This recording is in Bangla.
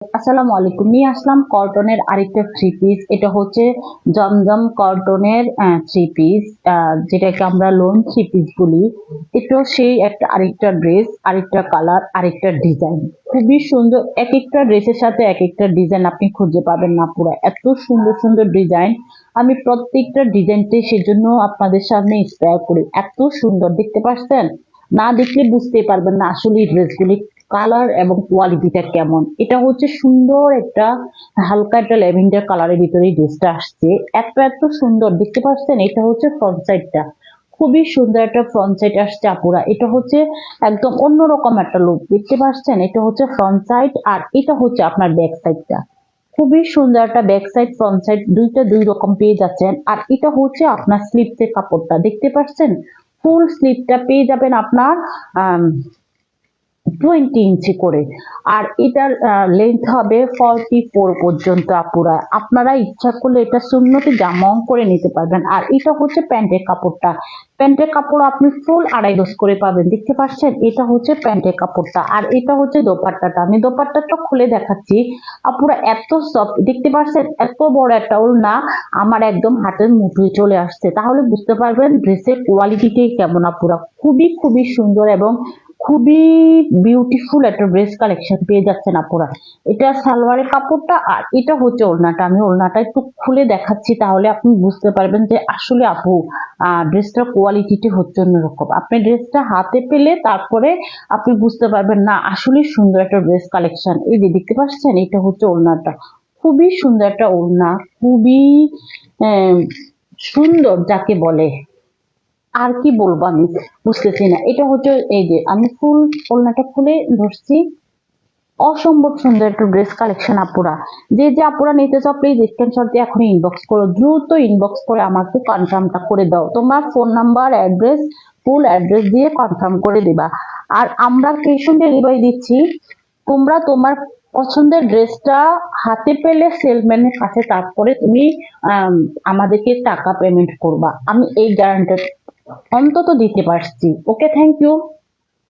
আসসালামু আলাইকুম, নিয়ে আসলাম কটনের আরেকটা থ্রি পিস। এটা হচ্ছে জমজম কটনের থ্রি পিস, যেটাকে আমরা লোন থ্রি পিস বলি। এটাও সেই একটা আরেকটা ড্রেস, আরেকটা কালার, আরেকটা ডিজাইন। খুবই সুন্দর, এক একটা ড্রেসের সাথে এক একটা ডিজাইন আপনি খুঁজে পাবেন না। পুরো এত সুন্দর সুন্দর ডিজাইন, আমি প্রত্যেকটা ডিজাইনটাই সেজন্য আপনাদের সামনে স্প্রে করি। এত সুন্দর দেখতে পাচ্ছেন, না দেখলে বুঝতেই পারবেন না আসলে এই ড্রেসগুলি কালার এবং কোয়ালিটিটা কেমন। এটা হচ্ছে সুন্দর একটা হালকা একটা ল্যাভেন্ডার কালারের ভিতরে এই ড্রেসটা আসছে। এত এত সুন্দর দেখতে পাচ্ছেন। এটা হচ্ছে ফ্রন্ট সাইডটা, খুবই সুন্দর একটা ফ্রন্ট সাইড আসছে আপুরা। এটা হচ্ছে একদম অন্যরকম একটা লুক দেখতে পাচ্ছেন। এটা হচ্ছে ফ্রন্ট সাইড, আর এটা হচ্ছে আপনার ব্যাক সাইডটা। খুবই সুন্দর একটা ব্যাক সাইড ফ্রন্ট সাইড দুইটা দুই রকম পেয়ে যাচ্ছেন। আর এটা হচ্ছে আপনার স্লিপসের কাপড়টা দেখতে পাচ্ছেন, ফুল স্লিপটা পেয়ে যাবেন আপনার 20 ইঞ্চি করে। আর এটার লেন্থ হবে 44 পর্যন্ত আপুরা। আপনারা ইচ্ছা করলে এটা সুন্নতি জামাও করে নিতে পারবেন। আর এটা হচ্ছে প্যান্টের কাপড়টা, প্যান্টের কাপড় আপনি ফুল 2.5 গজ করে পাবেন দেখতে পাচ্ছেন। এটা হচ্ছে প্যান্টের কাপড়টা, আর এটা হচ্ছে দোপাট্টাটা। আমি দোপাট্টাটা খুলে দেখাচ্ছি আপুরা। এত সফট দেখতে পাচ্ছেন, এত বড় একটা ওড়না আমার একদম হাতের মুঠোয় চলে আসছে, তাহলে বুঝতে পারবেন ড্রেসের কোয়ালিটিটাই কেমন আপুরা। খুবই খুবই সুন্দর এবং খুবই বিউটিফুল একটা ড্রেস কালেকশন পেয়ে যাচ্ছেন আপুরা। এটা সালোয়ারের কাপড়টা, আর এটা হচ্ছে ওড়নাটা। আমি ওড়নাটা একটু খুলে দেখাচ্ছি, তাহলে আপনি বুঝতে পারবেন যে আসলে আপু ড্রেসটার কোয়ালিটিটি হচ্ছে অন্যরকম। আপনি ড্রেসটা হাতে পেলে তারপরে আপনি বুঝতে পারবেন না আসলে সুন্দর একটা ড্রেস কালেকশন। এই যে দেখতে পাচ্ছেন, এটা হচ্ছে ওড়নাটা, খুবই সুন্দর একটা ওড়না, খুবই আহ, সুন্দর যাকে বলে। আর কি বলবো আমি বুঝতেছি না। এটা হচ্ছে এই যে আমি ফুল ওড়নাটা খুলে ধরছি, অসম্ভব সুন্দর একটা ড্রেস কালেকশন আপুরা। যে যে আপুরা নিতে চাও প্লিজ স্ক্রিনশট দিয়ে এখন ইনবক্স করো, দ্রুত ইনবক্স করে আমাকে কনফার্মটা করে দাও। তোমার phone number, address, full address দিয়ে কনফার্ম করে দিবা। আর আমরা ক্যাশ অন ডেলিভারি দিচ্ছি। তোমরা তোমার পছন্দের ড্রেসটা হাতে পেলে সেলম্যানের কাছে, তারপরে তুমি আমাদেরকে টাকা পেমেন্ট করবা। আমি এই গ্যারান্টি অন্তত দিতে পারছি। ওকে, থ্যাংক ইউ।